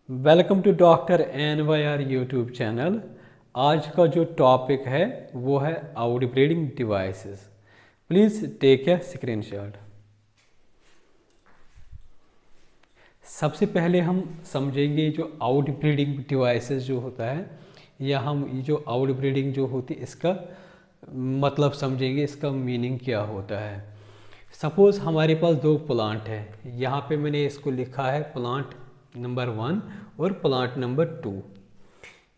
Welcome to doctor NYR YouTube channel. आज का जो टॉपिक है वो है outbreeding devices. Please take a screenshot. सबसे पहले हम समझेंगे जो आउटब्रीडिंग डिवाइसेस जो होता है, या हम ये जो आउटब्रीडिंग जो होती है इसका मतलब समझेंगे, इसका मीनिंग क्या होता है। सपोज़ हमारे पास दो प्लांट है, यहाँ पे मैंने इसको लिखा है प्लांट नंबर 1 और प्लांट नंबर 2।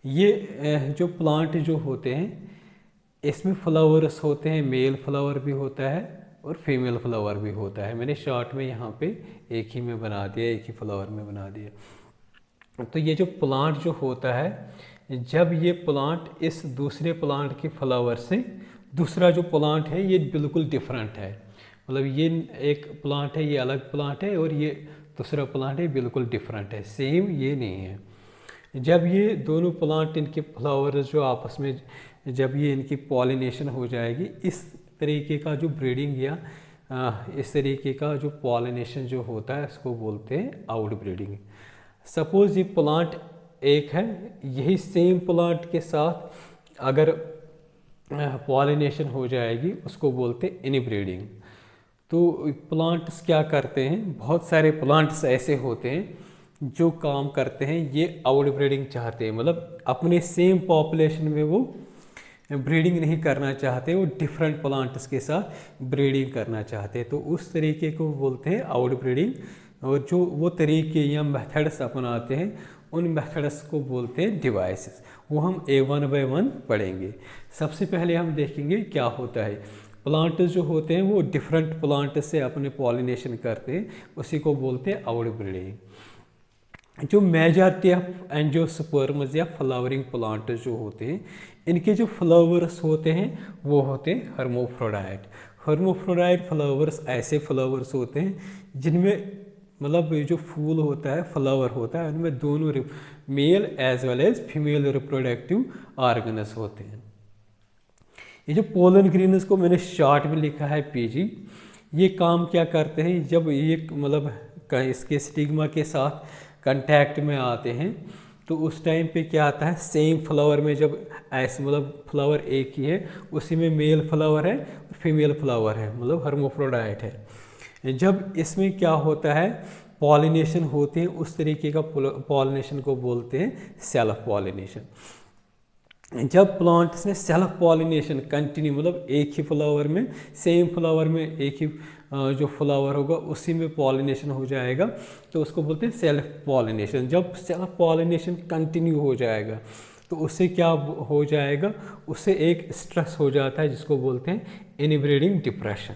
ये जो प्लांट जो होते हैं इसमें फ्लावर्स होते हैं, मेल फ्लावर भी होता है और फीमेल फ्लावर भी होता है। मैंने शॉर्ट में यहाँ पे एक ही में बना दिया, एक ही फ्लावर में बना दिया। तो ये जो प्लांट जो होता है, जब ये प्लांट इस दूसरे प्लांट के फ्लावर से दूसरा जो प्लांट है ये बिल्कुल डिफरेंट है, मतलब ये एक प्लांट है, ये अलग प्लांट है और ये दूसरा प्लांट है बिल्कुल डिफरेंट है, सेम ये नहीं है। जब ये दोनों प्लांट इनके फ्लावर्स जो आपस में जब ये इनकी पॉलिनेशन हो जाएगी, इस तरीके का जो ब्रीडिंग या इस तरीके का जो पॉलिनेशन जो होता है इसको बोलते हैं आउट ब्रीडिंग। सपोज़ ये प्लांट एक है, यही सेम प्लांट के साथ अगर पॉलिनेशन हो जाएगी उसको बोलते हैं इनब्रीडिंग। तो प्लांट्स क्या करते हैं, बहुत सारे प्लांट्स ऐसे होते हैं जो काम करते हैं, ये आउट ब्रीडिंग चाहते हैं, मतलब अपने सेम पॉपुलेशन में वो ब्रीडिंग नहीं करना चाहते, वो डिफरेंट प्लांट्स के साथ ब्रीडिंग करना चाहते हैं। तो उस तरीके को बोलते हैं आउट ब्रीडिंग। और जो वो तरीके या मेथड्स अपनाते हैं उन मेथड्स को बोलते हैं डिवाइसेस। वो हम वन बाय वन पढ़ेंगे। सबसे पहले हम देखेंगे क्या होता है। प्लांट जो होते हैं वो डिफरेंट प्लांट से अपने पॉलिनेशन करते हैं, उसी को बोलते हैं आउट ब्रीडिंग। जो मेजॉरिटी ऑफ एंजियोस्पर्म्स या फ्लावरिंग प्लांट जो होते हैं, इनके जो फ्लावर्स होते हैं वो होते हैं हर्मोफ्रोडाइट। हर्मोफ्रोडाइट फ्लावर्स ऐसे फ्लावर्स होते हैं जिनमें मतलब जो फूल होता है, फ्लावर होता है, उनमें दोनों male as well as female reproductive organs होते हैं। ये जो पोलन ग्रेन्स को मैंने शॉर्ट में लिखा है PG, ये काम क्या करते हैं, जब ये मतलब इसके स्टिग्मा के साथ कांटेक्ट में आते हैं तो उस टाइम पे क्या आता है, सेम फ्लावर में जब ऐसे मतलब फ्लावर एक ही है, उसी में मेल फ्लावर है और फीमेल फ्लावर है, मतलब हर्मोफ्रोडाइट है। जब इसमें क्या होता है, पॉलिनेशन होते हैं, उस तरीके का पॉलिनेशन को बोलते हैं सेल्फ पॉलिनेशन। जब प्लांट्स में सेल्फ पॉलिनेशन कंटिन्यू, मतलब एक ही फ्लावर में, सेम फ्लावर में एक ही जो फ्लावर होगा उसी में पॉलिनेशन हो जाएगा, तो उसको बोलते हैं सेल्फ पॉलिनेशन। जब सेल्फ पॉलिनेशन कंटिन्यू हो जाएगा तो उससे क्या हो जाएगा, उससे एक स्ट्रेस हो जाता है जिसको बोलते हैं इनब्रीडिंग डिप्रेशन।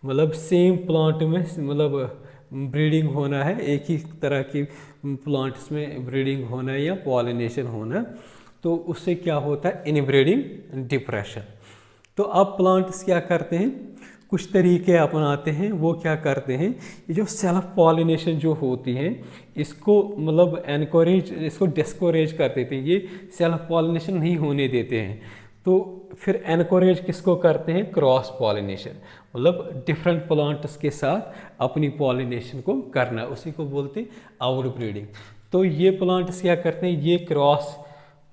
मतलब सेम प्लांट में मतलब ब्रीडिंग होना है, एक ही तरह की प्लांट्स में ब्रीडिंग होना है या पॉलिनेशन होना, तो उससे क्या होता है इनब्रीडिंग डिप्रेशन। तो अब प्लांट्स क्या करते हैं, कुछ तरीके अपनाते हैं। वो क्या करते हैं, ये जो सेल्फ पॉलिनेशन जो होती है इसको मतलब एनकरेज, इसको डिस्करेज कर देते हैं, ये सेल्फ पॉलिनेशन नहीं होने देते हैं। तो फिर एनकरेज किसको करते हैं, क्रॉस पॉलिनेशन, मतलब डिफरेंट प्लांट्स के साथ अपनी पॉलिनेशन को करना, उसी को बोलते हैं आउट ब्रीडिंग। तो ये प्लांट्स क्या करते हैं, ये क्रॉस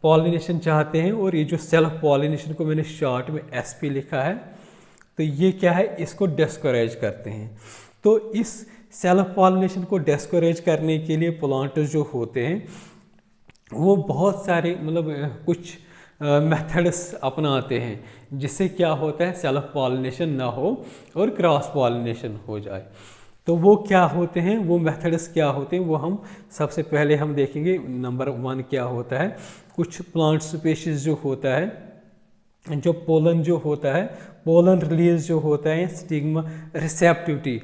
पॉलिनेशन चाहते हैं, और ये जो सेल्फ पॉलिनेशन को मैंने शॉर्ट में SP लिखा है, तो ये क्या है, इसको डिस्करेज करते हैं। तो इस सेल्फ पॉलिनेशन को डिस्करेज करने के लिए प्लांट जो होते हैं वो बहुत सारे मतलब कुछ मेथड्स अपनाते हैं, जिससे क्या होता है सेल्फ पॉलिनेशन ना हो और क्रॉस पॉलिनेशन हो जाए। तो वो क्या होते हैं, वो मेथड्स क्या होते हैं, वो हम सबसे पहले हम देखेंगे। नंबर 1 क्या होता है, कुछ प्लांट स्पीशीज जो होता है, जो पोलन जो होता है, पोलन रिलीज जो होता है, stigma receptivity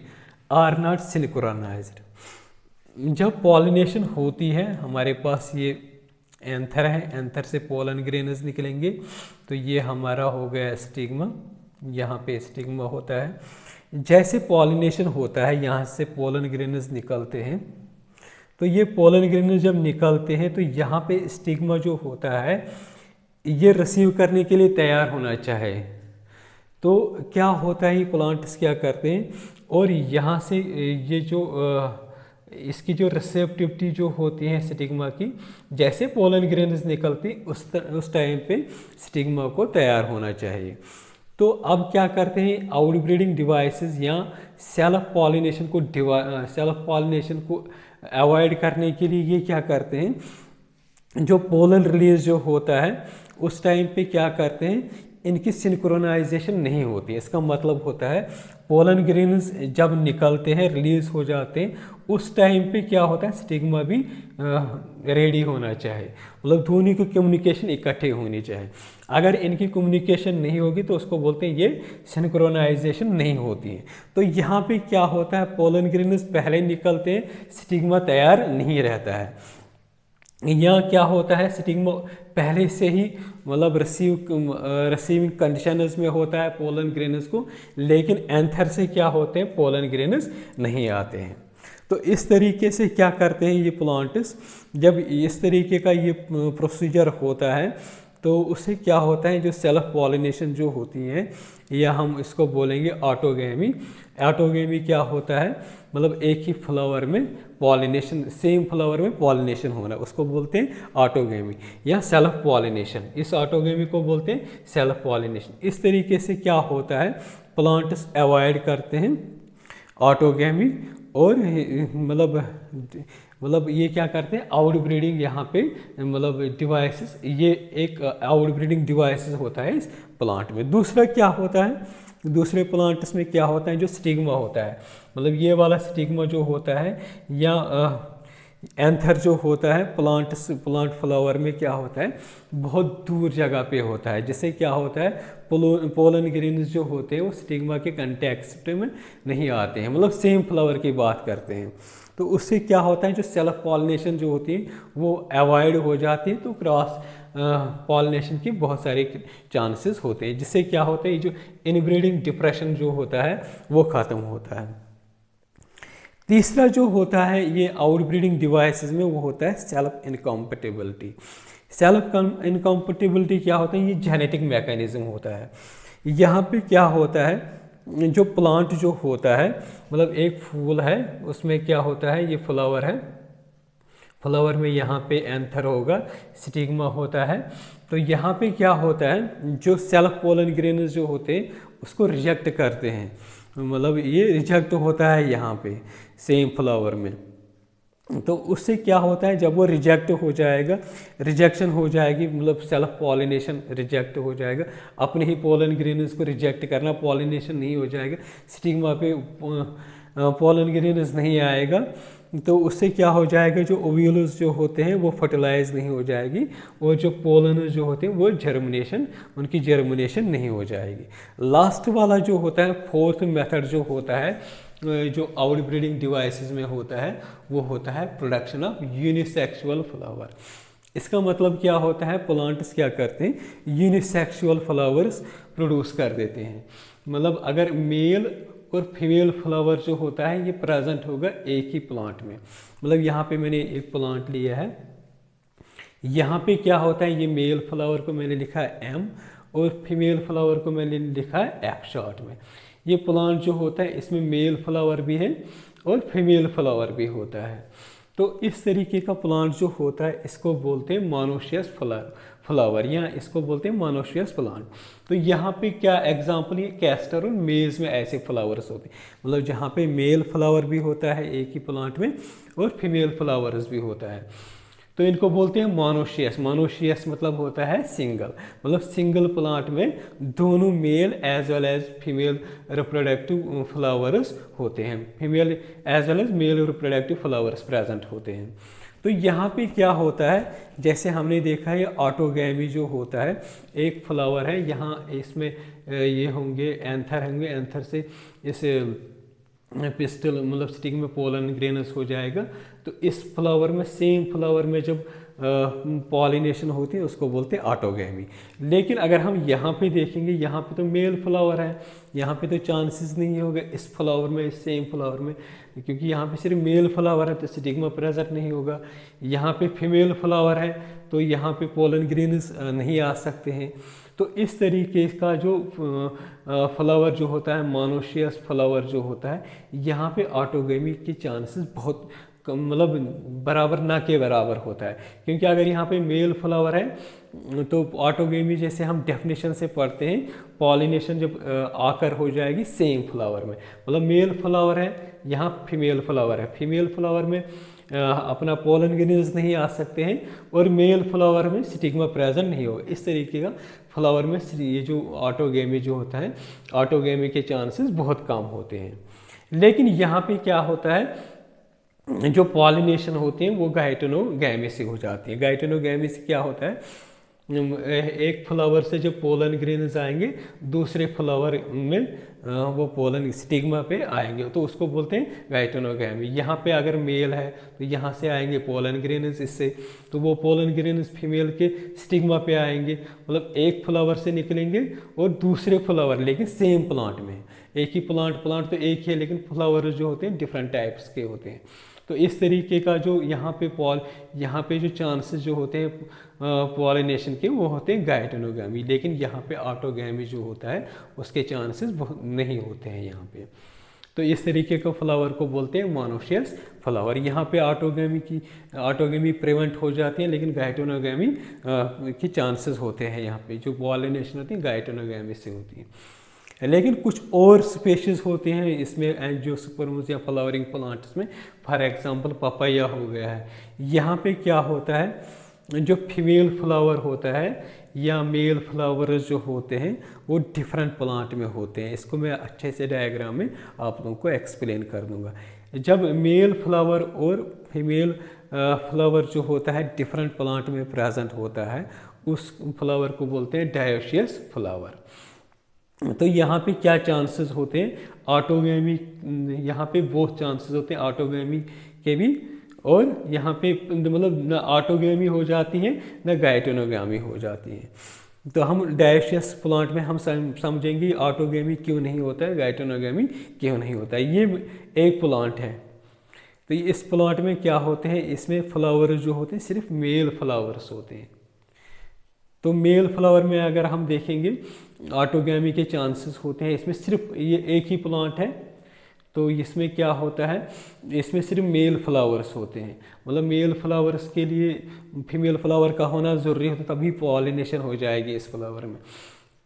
are not synchronised. जब पॉलिनेशन होती है, हमारे पास ये एंथर है, एंथर से पोलन ग्रेन्स निकलेंगे, तो ये हमारा हो गया स्टिग्मा, यहाँ पे स्टिग्मा होता है। जैसे पॉलिनेशन होता है, यहाँ से पोलन ग्रेन्स निकलते हैं, तो ये पोलन ग्रेन्स जब निकलते हैं तो यहाँ पे स्टिग्मा जो होता है ये रिसीव करने के लिए तैयार होना चाहिए। तो क्या होता है, ये प्लांट्स क्या करते हैं, और यहाँ से ये जो इसकी जो रिसेप्टिविटी जो होती है स्टिग्मा की, जैसे पोलन ग्रेन्स निकलती उस टाइम पे स्टिग्मा को तैयार होना चाहिए। तो अब क्या करते हैं, आउटब्रीडिंग डिवाइसेस या सेल्फ पॉलिनेशन को अवॉइड करने के लिए ये क्या करते हैं, जो पोलन रिलीज जो होता है उस टाइम पे क्या करते हैं, इनकी सिंक्रोनाइजेशन नहीं होती है। इसका मतलब होता है पोलन ग्रेन्स जब निकलते हैं, रिलीज हो जाते हैं, उस टाइम पे क्या होता है, स्टिग्मा भी रेडी होना चाहिए। मतलब दोनों की कम्युनिकेशन इकट्ठे होनी चाहिए। अगर इनकी कम्युनिकेशन नहीं होगी तो उसको बोलते हैं ये सिंक्रोनाइजेशन नहीं होती है। तो यहाँ पे क्या होता है, पोलन ग्रेन्स पहले निकलते हैं, स्टिग्मा तैयार नहीं रहता है। यहाँ क्या होता है, स्टिग्मा पहले से ही मतलब रिसीविंग कंडीशंस में होता है पोलन ग्रेन्स को, लेकिन एंथर से क्या होते हैं, पोलन ग्रेन्स नहीं आते हैं। तो इस तरीके से क्या करते हैं ये प्लांट्स, जब इस तरीके का ये प्रोसीजर होता है तो उससे क्या होता है, जो सेल्फ पॉलिनेशन जो होती है, या हम इसको बोलेंगे ऑटोगेमी। ऑटोगेमी क्या होता है, मतलब एक ही फ्लावर में पॉलिनेशन, सेम फ्लावर में पॉलिनेशन होना, उसको बोलते हैं ऑटोगेमी या सेल्फ पॉलिनेशन। इस ऑटोगेमी को बोलते हैं सेल्फ पॉलिनेशन। इस तरीके से क्या होता है, प्लांट्स अवॉइड करते हैं ऑटोगेमी, और मतलब ये क्या करते हैं, आउट ब्रीडिंग यहाँ पे मतलब डिवाइसेस, ये एक आउट ब्रीडिंग डिवाइसेस होता है इस प्लांट में। दूसरा क्या होता है, दूसरे प्लांट्स में क्या होता है, जो स्टिग्मा होता है, मतलब ये वाला स्टिग्मा जो होता है या एंथर जो होता है प्लांट फ्लावर में क्या होता है, बहुत दूर जगह पे होता है, जिससे क्या होता है पोलन ग्रेन्स जो होते हैं वो स्टिग्मा के कंटेक्स्ट में नहीं आते हैं, मतलब सेम फ्लावर की बात करते हैं। तो उससे क्या होता है, जो सेल्फ पॉलिनेशन जो होती है वो अवॉइड हो जाती है, तो क्रॉस पॉलिनेशन की बहुत सारे चांसेस होते हैं, जिससे क्या होता है, जो इनब्रीडिंग डिप्रेशन जो होता है वो ख़त्म होता है। तीसरा जो होता है ये आउटब्रीडिंग डिवाइसेस में, वो होता है सेल्फ इनकम्पेटिबिलिटी। सेल्फ इनकम्पेटिबिलिटी क्या होता है, ये जेनेटिक मैकेनिज्म होता है। यहाँ पे क्या होता है, जो प्लांट जो होता है, मतलब एक फूल है, उसमें क्या होता है, ये फ्लावर है, फ्लावर में यहाँ पे एंथर होगा, स्टिग्मा होता है। तो यहाँ पे क्या होता है, जो सेल्फ पोलन ग्रेन्स जो होते हैं उसको रिजेक्ट करते हैं, मतलब ये रिजेक्ट होता है यहाँ पे सेम फ्लावर में। तो उससे क्या होता है, जब वो रिजेक्ट हो जाएगा, रिजेक्शन हो जाएगी, मतलब सेल्फ पॉलिनेशन रिजेक्ट हो जाएगा, अपने ही पोलन ग्रेन्स को रिजेक्ट करना, पॉलिनेशन नहीं हो जाएगा, स्टिग्मा पे पोलन ग्रेन्स नहीं आएगा, तो उससे क्या हो जाएगा, जो ओव्यूल्स जो होते हैं वो फर्टिलाइज नहीं हो जाएगी, और जो पोलन जो होते हैं वो उनकी जर्मिनेशन नहीं हो जाएगी। लास्ट वाला जो होता है, फोर्थ मेथड जो होता है, जो आउटब्रीडिंग डिवाइसेस में होता है, वो होता है प्रोडक्शन ऑफ यूनिसेक्सुअल फ्लावर। इसका मतलब क्या होता है, प्लांट्स क्या करते हैं, यूनिसेक्सुअल फ्लावर्स प्रोड्यूस कर देते हैं। मतलब अगर मेल और फीमेल फ्लावर जो होता है ये प्रेजेंट होगा एक ही प्लांट में। मतलब यहाँ पे मैंने एक प्लांट लिया है, यहाँ पे क्या होता है, ये मेल फ्लावर को मैंने लिखा है M और फीमेल फ्लावर को मैंने लिखा है F शॉर्ट में। ये प्लांट जो होता है इसमें मेल फ्लावर भी है और फीमेल फ्लावर भी होता है। तो इस तरीके का प्लांट जो होता है इसको बोलते हैं मोनोशियस फ्लावर, या इसको बोलते हैं मोनोशियस प्लांट। तो यहाँ पे क्या एग्जांपल, ये कैस्टर और मेज में ऐसे फ्लावर्स होते हैं, मतलब जहाँ पे मेल फ्लावर भी होता है एक ही प्लांट में और फीमेल फ्लावर्स भी होता है, तो इनको बोलते हैं मोनोशियस। मोनोशियस मतलब होता है सिंगल, मतलब सिंगल प्लांट में दोनों male as well as female reproductive flowers होते हैं, female as well as male reproductive flowers present होते हैं। तो यहाँ पे क्या होता है, जैसे हमने देखा है ऑटोगैमी जो होता है, एक फ्लावर है, यहाँ इसमें ये होंगे एंथर होंगे, एंथर से इस पिस्टल मतलब स्टिक में पोलन ग्रेनस हो जाएगा। तो इस फ्लावर में, सेम फ्लावर में जब पॉलिनेशन होती है उसको बोलते हैं ऑटोगैमी। लेकिन अगर हम यहाँ पे देखेंगे, यहाँ पे तो मेल फ्लावर है, यहाँ पे तो चांसेस नहीं होगा इस फ्लावर में, इस सेम फ्लावर में, क्योंकि यहाँ पे सिर्फ मेल फ्लावर है तो स्टिग्मा प्रेजेंट नहीं होगा। यहाँ पे फीमेल फ्लावर है तो यहाँ पे पोलन ग्रेन्स नहीं आ सकते हैं। तो इस तरीके का जो फ्लावर जो होता है, मोनोशियस फ्लावर जो होता है, यहाँ पे ऑटोगैमी के चांसेस बहुत मतलब बराबर ना के बराबर होता है, क्योंकि अगर यहाँ पे मेल फ्लावर है तो ऑटोगेमी जैसे हम डेफिनेशन से पढ़ते हैं, पॉलिनेशन जब आकर हो जाएगी सेम फ्लावर में, मतलब मेल फ्लावर है यहाँ फीमेल फ्लावर है, फीमेल फ्लावर में अपना पोलन ग्रेन्स नहीं आ सकते हैं और मेल फ्लावर में स्टिग्मा प्रेजेंट नहीं होगा। इस तरीके का फ्लावर में ये जो ऑटोगेमी जो होता है, ऑटोगेमी के चांसेस बहुत कम होते हैं। लेकिन यहाँ पे क्या होता है, जो पॉलिनेशन होते हैं वो गाइटेनोगैमी से हो जाती है। गाइटेनोगैमी से क्या होता है, एक फ्लावर से जो पोलन ग्रेन्स आएंगे दूसरे फ्लावर में वो पोलन स्टिग्मा पे आएंगे, तो उसको बोलते हैं गाइटेनोगैमी। यहाँ पे अगर मेल है तो यहाँ से आएंगे पोलन ग्रेन्स, इससे तो वो पोलन ग्रेन्स फीमेल के स्टिग्मा पे आएंगे, मतलब एक फ्लावर से निकलेंगे और दूसरे फ्लावर लेकिन सेम प्लांट में, एक ही प्लांट तो एक ही है लेकिन फ्लावर जो होते हैं डिफरेंट टाइप्स के होते हैं। तो इस तरीके का जो यहाँ पे जो चांसेस जो होते हैं पॉलिनेशन के वो होते हैं गाइटेनोगैमी, लेकिन यहाँ पे ऑटोगैमी जो होता है उसके चांसेस बहुत नहीं होते हैं यहाँ पे। तो इस तरीके का फ्लावर को बोलते हैं मोनोशियस फ्लावर। यहाँ पे ऑटोगैमी प्रिवेंट हो जाती है, लेकिन गाइटेनोगैमी की चांसेस होते हैं। यहाँ पे जो पॉलिनेशन होती है गाइटेनोगैमी से होती है। लेकिन कुछ और स्पेशीज होते हैं इसमें एंजियोस्पर्म्स या फ्लावरिंग प्लांट्स में, फॉर एग्जांपल पपाया हो गया है। यहाँ पे क्या होता है, जो फीमेल फ्लावर होता है या मेल फ्लावर जो होते हैं वो डिफरेंट प्लांट में होते हैं। इसको मैं अच्छे से डायग्राम में आप लोगों को एक्सप्लेन कर दूंगा। जब मेल फ्लावर और फीमेल फ्लावर जो होता है डिफरेंट प्लांट में प्रेजेंट होता है, उस फ्लावर को बोलते हैं डायोशियस फ्लावर। तो यहाँ पे क्या चांसेस होते हैं, ऑटोगैमी, यहाँ पे बहुत चांसेस होते हैं ऑटोगैमी के भी, और यहाँ पे मतलब न ऑटोगैमी हो जाती है न गाइटेनोगैमी हो जाती है। तो हम डायोशियस प्लांट में हम समझेंगे ऑटोगैमी क्यों नहीं होता है, गाइटेनोगैमी क्यों नहीं होता है। ये एक प्लांट है, तो इस प्लांट में क्या होते हैं, इसमें फ्लावर जो होते हैं सिर्फ मेल फ्लावर्स होते हैं। तो मेल फ्लावर में अगर हम देखेंगे ऑटोगैमी के चांसेस होते हैं, इसमें सिर्फ ये एक ही प्लांट है, तो इसमें क्या होता है, इसमें सिर्फ मेल फ्लावर्स होते हैं, मतलब मेल फ्लावर्स के लिए फीमेल फ्लावर का होना ज़रूरी होता है, तभी पॉलिनेशन हो जाएगी इस फ्लावर में।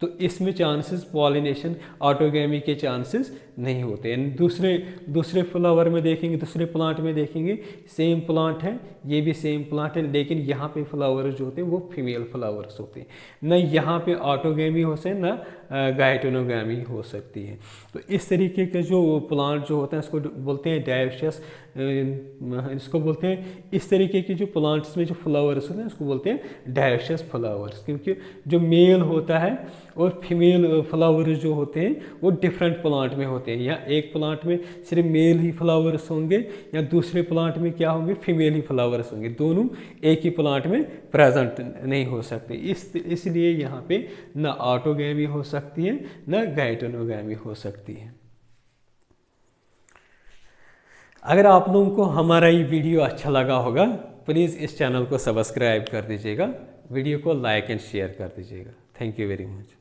तो इसमें चांसेस पॉलिनेशन ऑटोगैमी के चांसेस नहीं होते हैं। दूसरे फ्लावर में देखेंगे, दूसरे प्लांट में देखेंगे, सेम प्लांट है, ये भी सेम प्लांट है, लेकिन यहाँ पे फ्लावर जो होते हैं वो फीमेल फ्लावर्स होते हैं। न यहाँ पे ऑटोगैमी हो सकते न गाइटेनोगैमी हो सकती है। तो इस तरीके के जो प्लांट जो होते हैं इसको बोलते हैं डायोशियस, इसको बोलते हैं, इस तरीके के जो प्लांट्स में जो फ्लावर्स होते हैं उसको बोलते हैं डायोशियस फ्लावर्स, क्योंकि जो मेल होता है और फीमेल फ्लावर्स जो होते हैं वो डिफरेंट प्लांट में होते हैं। या एक प्लांट में सिर्फ मेल ही फ्लावर्स होंगे या दूसरे प्लांट में क्या होंगे, फीमेल ही फ्लावर्स होंगे, दोनों एक ही प्लांट में प्रेजेंट नहीं हो सकते। इसलिए यहाँ पे न ऑटोगैमी हो सकती है न गाइटेनोगैमी हो सकती है। अगर आप लोगों को हमारा ये वीडियो अच्छा लगा होगा, प्लीज़ इस चैनल को सब्सक्राइब कर दीजिएगा, वीडियो को लाइक एंड शेयर कर दीजिएगा। Thank you very much.